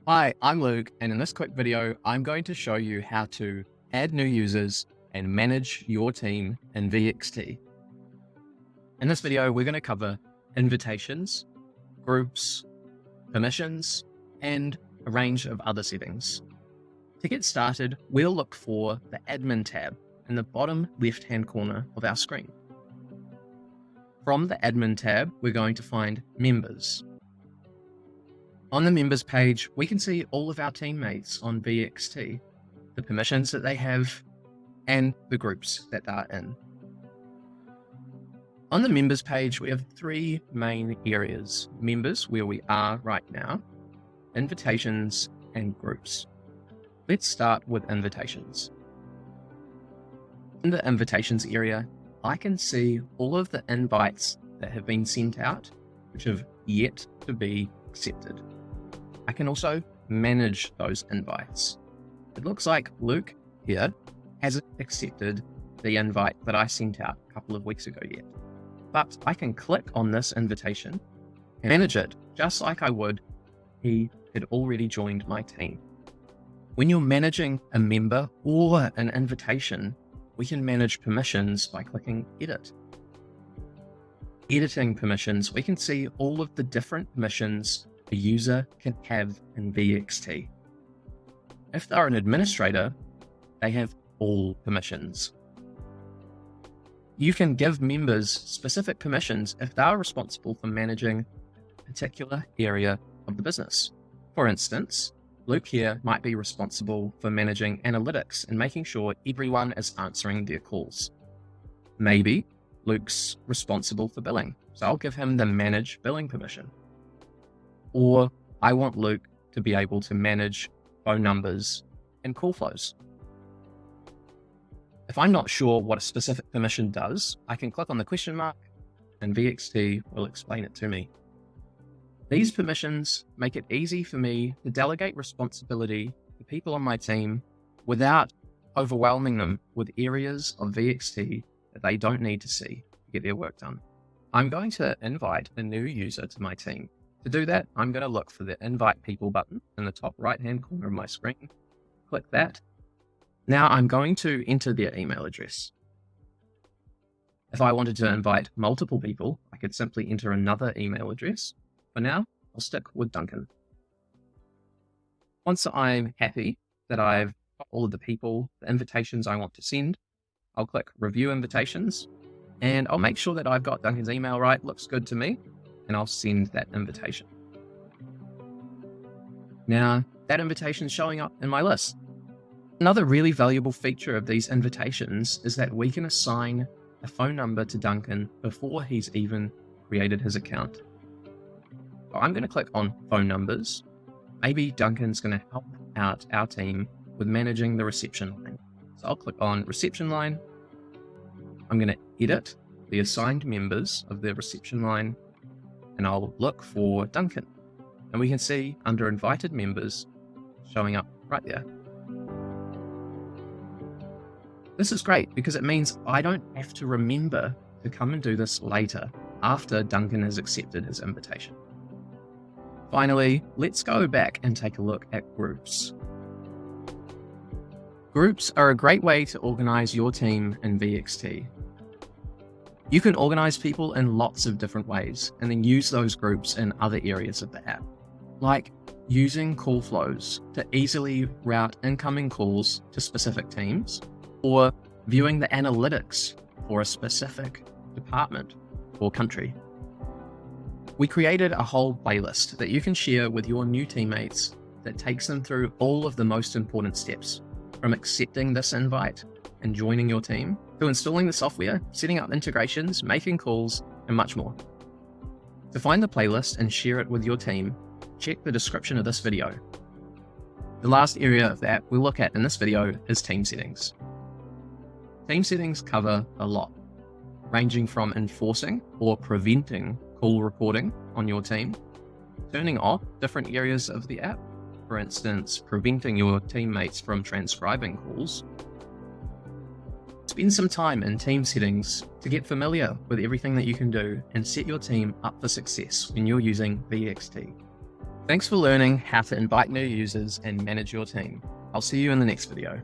Hi, I'm Luke, and in this quick video, I'm going to show you how to add new users and manage your team in VXT. In this video, we're going to cover invitations, groups, permissions, and a range of other settings. To get started, we'll look for the admin tab in the bottom left-hand corner of our screen. From the admin tab, we're going to find members. On the members page, we can see all of our teammates on VXT, the permissions that they have, and the groups that they're in. On the members page, we have three main areas: members, where we are right now, invitations, and groups. Let's start with invitations. In the invitations area, I can see all of the invites that have been sent out, which have yet to be accepted. I can also manage those invites. It looks like Luke here hasn't accepted the invite that I sent out a couple of weeks ago yet. But I can click on this invitation and manage it just like I would if he had already joined my team. When you're managing a member or an invitation, we can manage permissions by clicking Edit. Editing permissions, we can see all of the different permissions a user can have in VXT. If they're an administrator, they have all permissions. You can give members specific permissions if they are responsible for managing a particular area of the business. For instance, Luke here might be responsible for managing analytics and making sure everyone is answering their calls. Maybe Luke's responsible for billing, so I'll give him the manage billing permission. Or I want Luke to be able to manage phone numbers and call flows. If I'm not sure what a specific permission does, I can click on the question mark and VXT will explain it to me. These permissions make it easy for me to delegate responsibility to people on my team without overwhelming them with areas of VXT that they don't need to see to get their work done. I'm going to invite a new user to my team. To do that, I'm going to look for the Invite People button in the top right-hand corner of my screen. Click that. Now I'm going to enter their email address. If I wanted to invite multiple people, I could simply enter another email address. For now, I'll stick with Duncan. Once I'm happy that I've got all of the people, the invitations I want to send, I'll click Review Invitations, and I'll make sure that I've got Duncan's email right. Looks good to me. And I'll send that invitation. Now, that invitation is showing up in my list. Another really valuable feature of these invitations is that we can assign a phone number to Duncan before he's even created his account. So I'm going to click on phone numbers. Maybe Duncan's going to help out our team with managing the reception line. So I'll click on reception line. I'm going to edit the assigned members of the reception line, and I'll look for Duncan. And we can see under invited members showing up right there. This is great because it means I don't have to remember to come and do this later after Duncan has accepted his invitation. Finally, let's go back and take a look at groups. Groups are a great way to organize your team in VXT. You can organize people in lots of different ways and then use those groups in other areas of the app, like using call flows to easily route incoming calls to specific teams, or viewing the analytics for a specific department or country. We created a whole playlist that you can share with your new teammates that takes them through all of the most important steps, from accepting this invite and joining your team, to installing the software, setting up integrations, making calls, and much more. To find the playlist and share it with your team, check the description of this video. The last area of the app we'll look at in this video is team settings. Team settings cover a lot, ranging from enforcing or preventing call recording on your team, turning off different areas of the app, for instance, preventing your teammates from transcribing calls. Spend some time in team settings to get familiar with everything that you can do and set your team up for success when you're using VXT. Thanks for learning how to invite new users and manage your team. I'll see you in the next video.